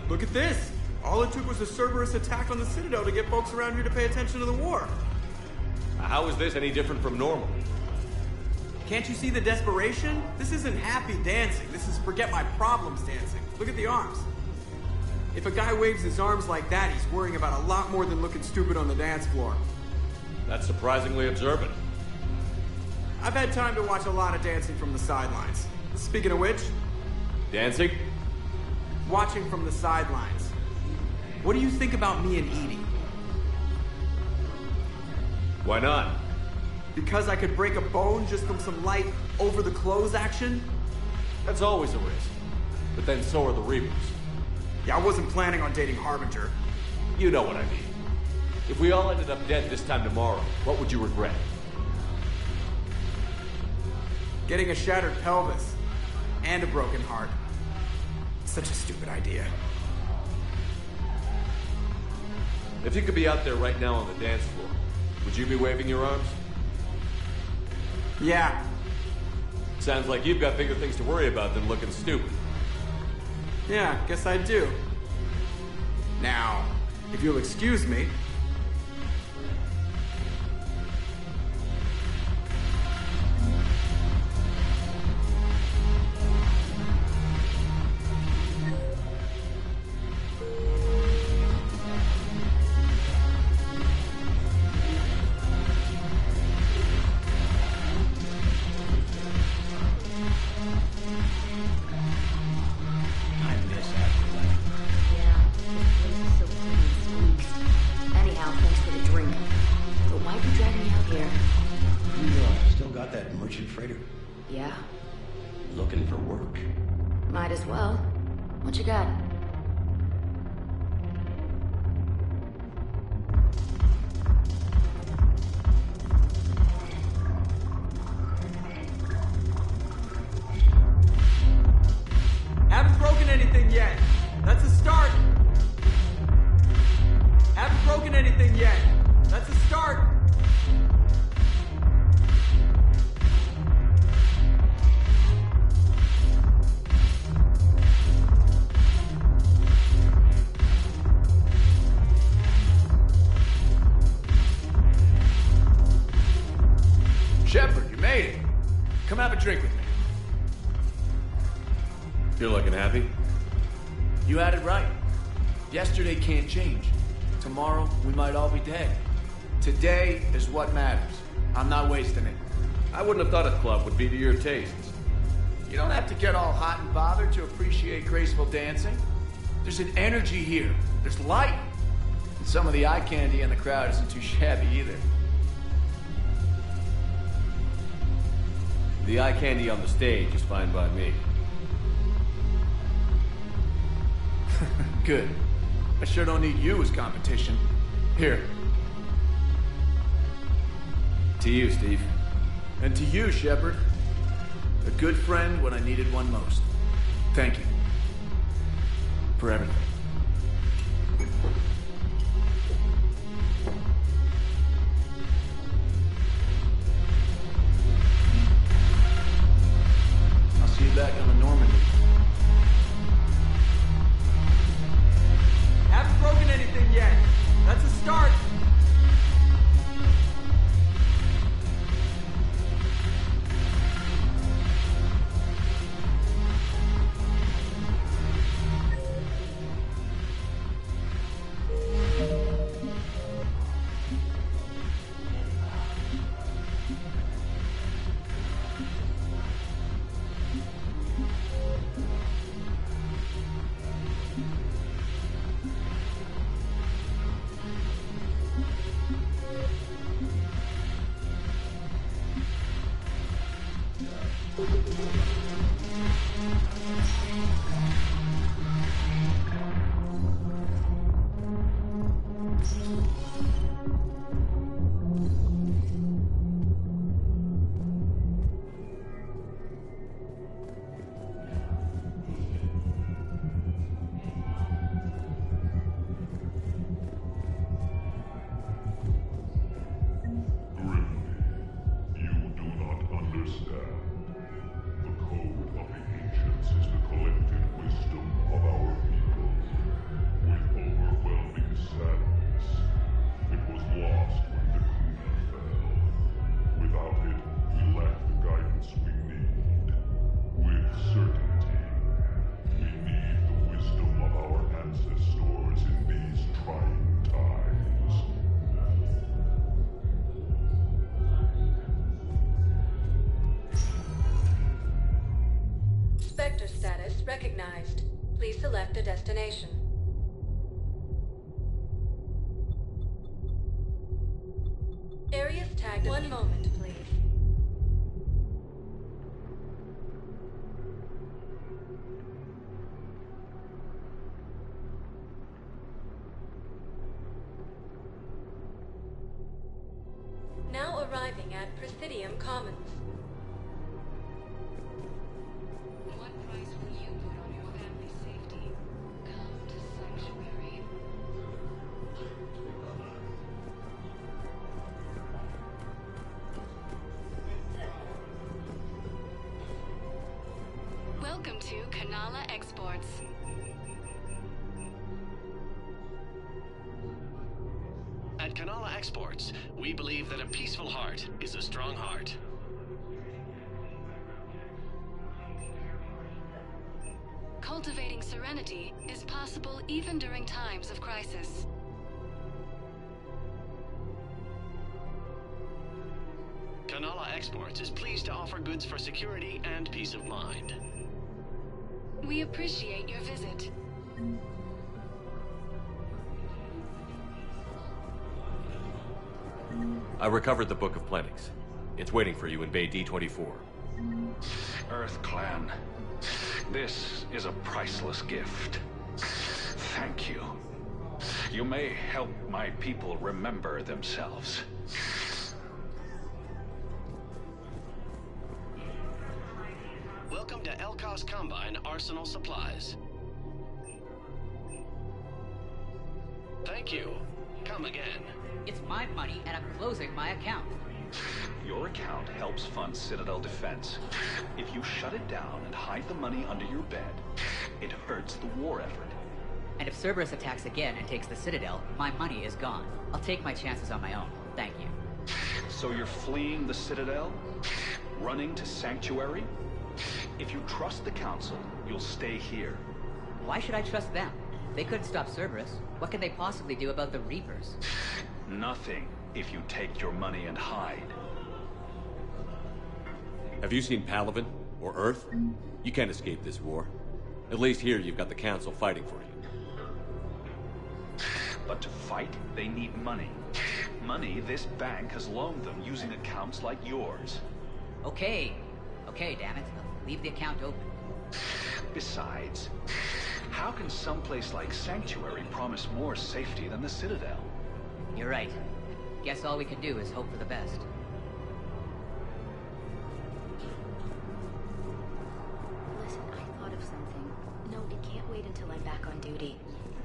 Look at this! All it took was a Cerberus attack on the Citadel to get folks around here to pay attention to the war. How is this any different from normal? Can't you see the desperation? This isn't happy dancing. This is forget my problems dancing. Look at the arms. If a guy waves his arms like that, he's worrying about a lot more than looking stupid on the dance floor. That's surprisingly observant. I've had time to watch a lot of dancing from the sidelines. Speaking of which... Dancing? Watching from the sidelines. What do you think about me and Edie? Why not? Because I could break a bone just from some light over-the-clothes action? That's always a risk. But then so are the Reapers. Yeah, I wasn't planning on dating Harbinger. You know what I mean. If we all ended up dead this time tomorrow, what would you regret? Getting a shattered pelvis. And a broken heart. Such a stupid idea. If you could be out there right now on the dance floor, would you be waving your arms? Yeah. Sounds like you've got bigger things to worry about than looking stupid. Yeah, guess I do. Now, if you'll excuse me... merchant freighter? Yeah, Looking for work? might as well. What you got? Haven't broken anything yet. That's a start. Haven't broken anything yet. That's a start. Shepard, you made it. Come have a drink with me. You're looking happy? You had it right. Yesterday can't change. Tomorrow, we might all be dead. Today is what matters. I'm not wasting it. I wouldn't have thought a club would be to your tastes. You don't have to get all hot and bothered to appreciate graceful dancing. There's an energy here. There's light. And some of the eye candy in the crowd isn't too shabby either. The eye candy on the stage is fine by me. Good. I sure don't need you as competition. Here. To you, Steve. And to you, Shepard. A good friend when I needed one most. Thank you. For everything. I'll see you back on the Normandy. Haven't broken anything yet. That's a start. Spectre status recognized. Please select a destination. Areas tagged. One moment, please. Now arriving at Presidium Commons. What price will you put on your family's safety? Come to Sanctuary. Welcome to Kanala Exports. At Kanala Exports, we believe that a peaceful heart is a strong heart. Cultivating serenity is possible even during times of crisis. Kanala Exports is pleased to offer goods for security and peace of mind. We appreciate your visit. I recovered the Book of Plenties. It's waiting for you in Bay D24. Earth Clan, this is a priceless gift. Thank you. You may help my people remember themselves. Welcome to Elkos Combine Arsenal Supplies. Thank you. Come again. It's my money, and I'm closing my account. Your account helps fund Citadel defense. If you shut it down and hide the money under your bed, it hurts the war effort. And if Cerberus attacks again and takes the Citadel, my money is gone. I'll take my chances on my own. Thank you. So you're fleeing the Citadel? Running to Sanctuary? If you trust the Council, you'll stay here. Why should I trust them? They couldn't stop Cerberus. What can they possibly do about the Reapers? Nothing, if you take your money and hide. Have you seen Palaven? Or Earth? You can't escape this war. At least here you've got the Council fighting for you. But to fight, they need money. Money this bank has loaned them using accounts like yours. Okay, damn it. Leave the account open. Besides, how can someplace like Sanctuary promise more safety than the Citadel? You're right. Guess all we can do is hope for the best. Listen, I thought of something. No, it can't wait until I'm back on duty.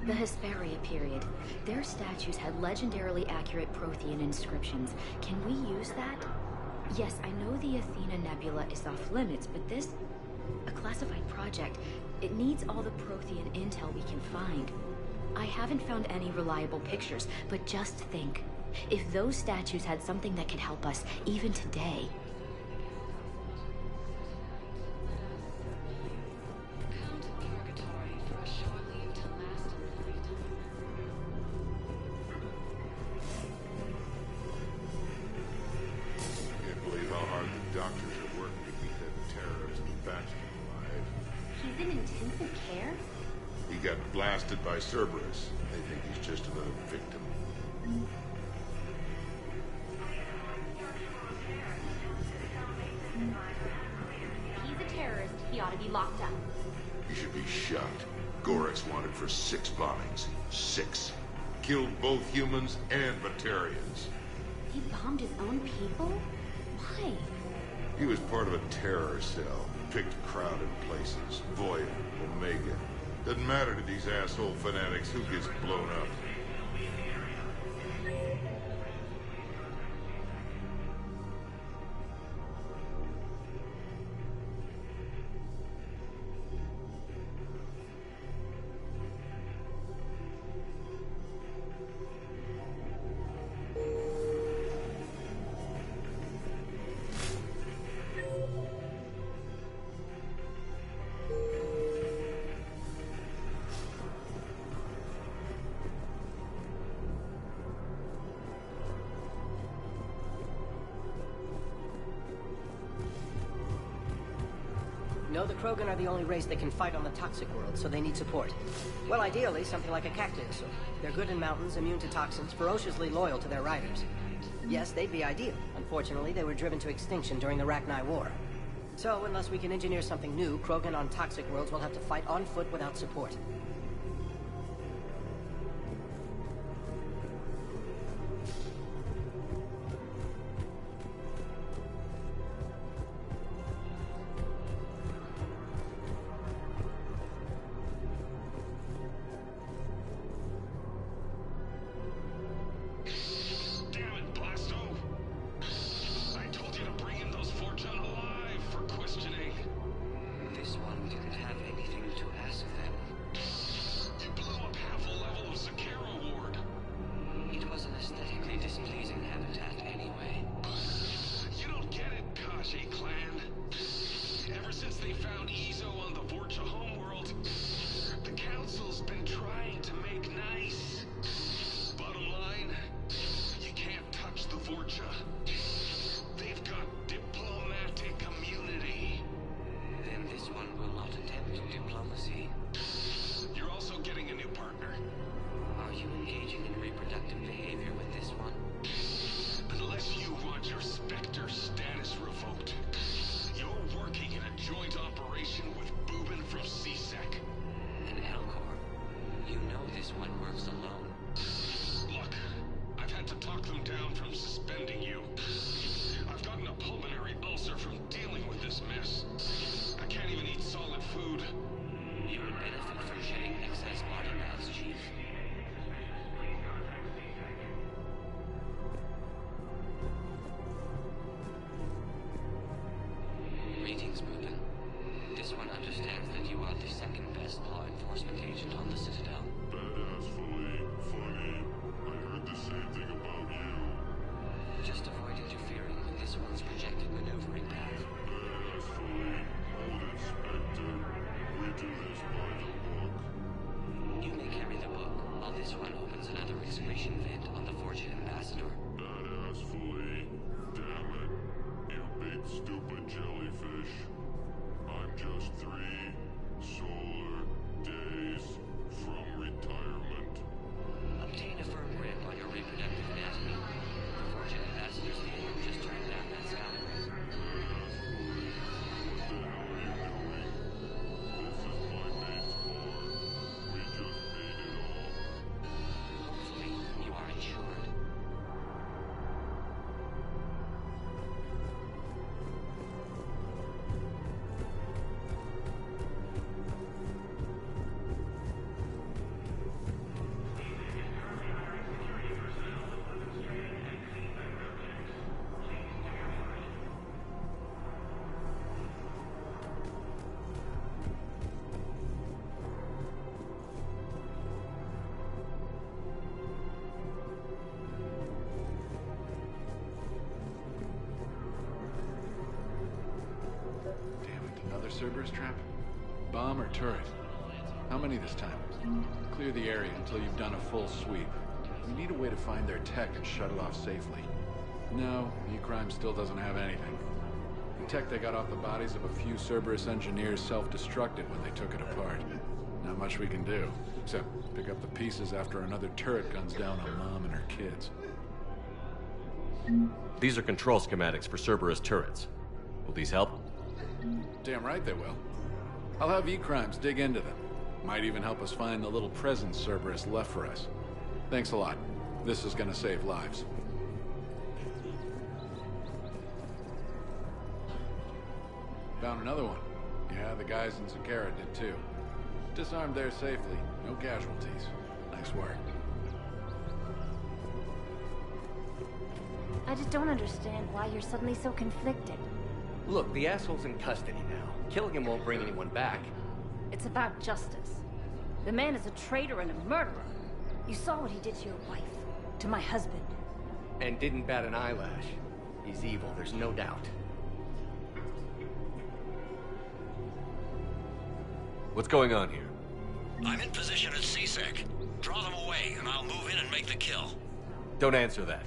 The Hesperia period. Their statues had legendarily accurate Prothean inscriptions. Can we use that? Yes, I know the Athena Nebula is off limits, but this... a classified project. It needs all the Prothean intel we can find. I haven't found any reliable pictures, but just think. If those statues had something that could help us, even today... Blasted by Cerberus. They think he's just another victim. He's a terrorist. He ought to be locked up. He should be shot. Gorex wanted for 6 bombings. 6. Killed both humans and Batarians. He bombed his own people? Why? He was part of a terror cell. Picked crowded places. Void, Omega. Doesn't matter to these asshole fanatics who gets blown up. No, the Krogan are the only race that can fight on the toxic world, so they need support. Well, ideally, something like a cactus. They're good in mountains, immune to toxins, ferociously loyal to their riders. Yes, they'd be ideal. Unfortunately, they were driven to extinction during the Rachni War. So, unless we can engineer something new, Krogan on toxic worlds will have to fight on foot without support. This one didn't have anything to ask them. reserves alone. Look, I've had to talk them down from suspending you. I've gotten a pulmonary ulcer from dealing with this mess. I can't even eat solid food. You would benefit from shedding excess body mass, Chief. Greetings, Mordin. This one understands that you are the second best law enforcement agent on the Citadel. Badass, funny. I heard the same thing about you. Just avoid interfering with this one's projected maneuvering path. Badass, hold it, Spectre. We do this by the book. You may carry the book, while this one opens another excretion vent on the Fortune Ambassador. Badass, damn it. You big stupid jellyfish. I'm just 3 solar days from retirement. Obtain a firm grip on your reproductive anatomy. The Fortune Ambassador's name just turned down that salary. What the hell are you doing? This is my mate's car. We just paid it off. Hopefully, you are insured. Damn it, another Cerberus trap? Bomb or turret? How many this time? Clear the area until you've done a full sweep. We need a way to find their tech and shut it off safely. No, E-Crime still doesn't have anything. The tech they got off the bodies of a few Cerberus engineers self-destructed when they took it apart. Not much we can do, except pick up the pieces after another turret guns down on Mom and her kids. These are control schematics for Cerberus turrets. Will these help? Damn right they will. I'll have E-Crimes dig into them. Might even help us find the little presents Cerberus left for us. Thanks a lot. This is gonna save lives. Found another one. Yeah, the guys in Zakara did too. Disarmed there safely. No casualties. Nice work. I just don't understand why you're suddenly so conflicted. Look, the asshole's in custody now. Killing him won't bring anyone back. It's about justice. The man is a traitor and a murderer. You saw what he did to your wife, to my husband. And didn't bat an eyelash. He's evil, there's no doubt. What's going on here? I'm in position at CSEC. Draw them away, and I'll move in and make the kill. Don't answer that.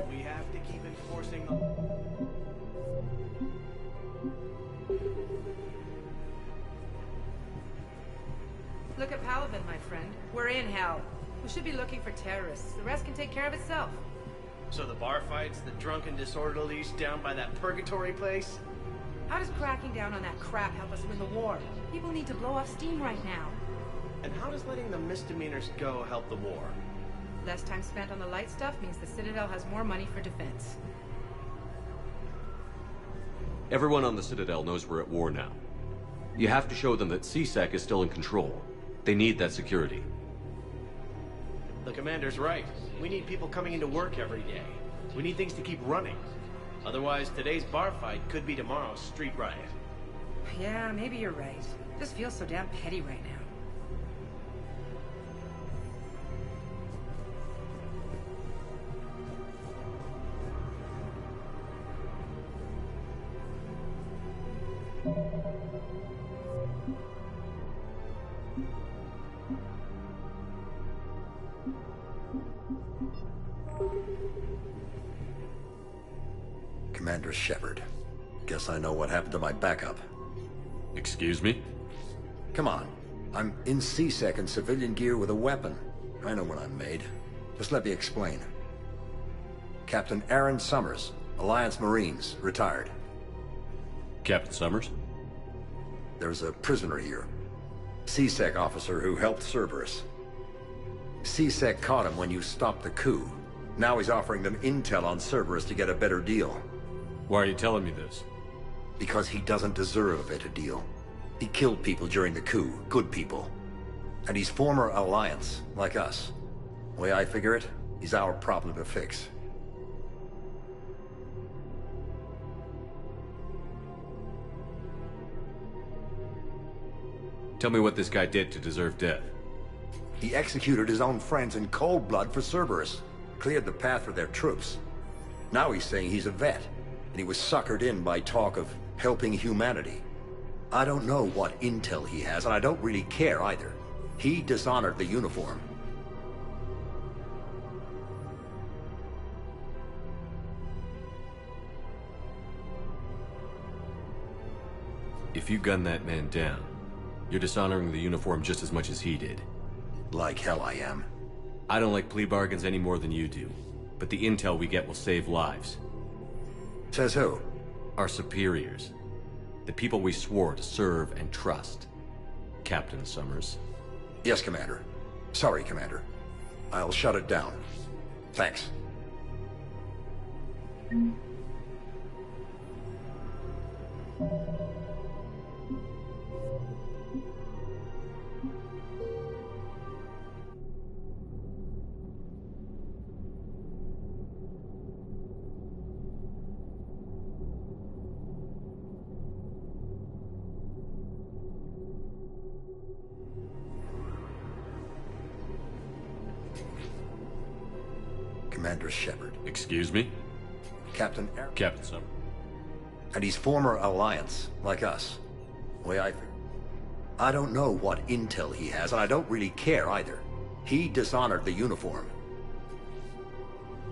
We have to keep enforcing the... Look at Paladin, my friend. We're in hell. We should be looking for terrorists. The rest can take care of itself. So the bar fights, the drunken disorderlies down by that purgatory place? How does cracking down on that crap help us win the war? People need to blow off steam right now. And how does letting the misdemeanors go help the war? Less time spent on the light stuff means the Citadel has more money for defense. Everyone on the Citadel knows we're at war now. You have to show them that CSEC is still in control. They need that security. The commander's right. We need people coming into work every day. We need things to keep running. Otherwise, today's bar fight could be tomorrow's street riot. Yeah, maybe you're right. Just feels so damn petty right now. Commander Shepard. Guess I know what happened to my backup. Excuse me? Come on. I'm in C-Sec in civilian gear with a weapon. I know what I'm made. Just let me explain. Captain Aaron Summers, Alliance Marines, retired. Captain Summers? There's a prisoner here. C-Sec officer who helped Cerberus. C-Sec caught him when you stopped the coup. Now he's offering them intel on Cerberus to get a better deal. Why are you telling me this? Because he doesn't deserve a better deal. He killed people during the coup, good people. And he's former Alliance, like us. The way I figure it, he's our problem to fix. Tell me what this guy did to deserve death. He executed his own friends in cold blood for Cerberus. Cleared the path for their troops. Now he's saying he's a vet, and he was suckered in by talk of helping humanity. I don't know what intel he has, and I don't really care either. He dishonored the uniform. If you gun that man down, you're dishonoring the uniform just as much as he did. Like hell I am. I don't like plea bargains any more than you do, but the intel we get will save lives. Says who? Our superiors. The people we swore to serve and trust. Captain Summers. Yes, Commander. Sorry, Commander. I'll shut it down. Thanks. Commander Shepard. Excuse me? Captain Aaron. Captain Summers. And he's former Alliance, like us. The way I figure. I don't know what intel he has, and I don't really care either. He dishonored the uniform.